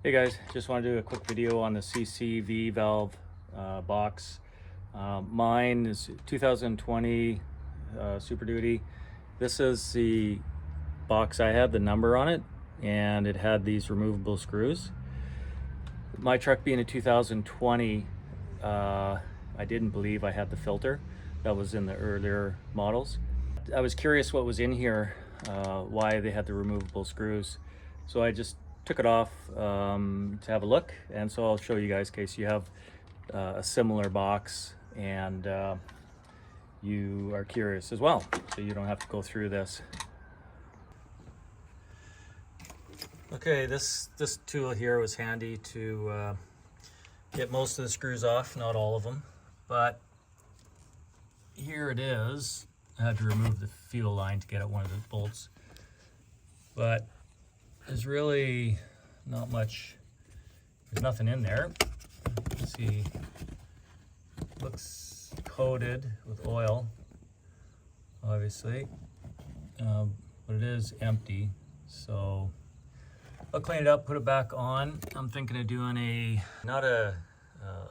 Hey guys, just want to do a quick video on the CCV valve box. Mine is 2020 Super Duty. This is the box I had, the number on it, and it had these removable screws. My truck being a 2020, I didn't believe I had the filter that was in the earlier models. I was curious what was in here, why they had the removable screws. So I just took it off to have a look, and so I'll show you guys in case you have a similar box and you are curious as well, so you don't have to go through this. Okay, this tool here was handy to get most of the screws off, not all of them, but here it is. I had to remove the fuel line to get at one of the bolts, but there's really not much, there's nothing in there. You can see, looks coated with oil, obviously, but it is empty. So I'll clean it up, put it back on. I'm thinking of doing not a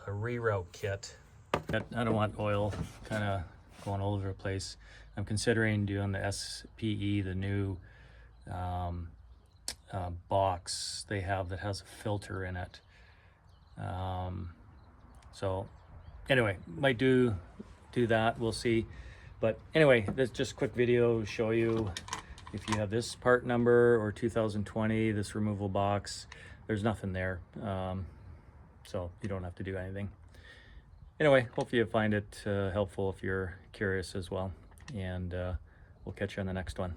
reroute kit. I don't want oil kind of going all over the place. I'm considering doing the SPE, the new box they have that has a filter in it. So anyway, might do that, we'll see. But anyway, this just a quick video to show you if you have this part number or 2020, this removal box, there's nothing there. So you don't have to do anything. Anyway, hope you find it helpful if you're curious as well. And we'll catch you on the next one.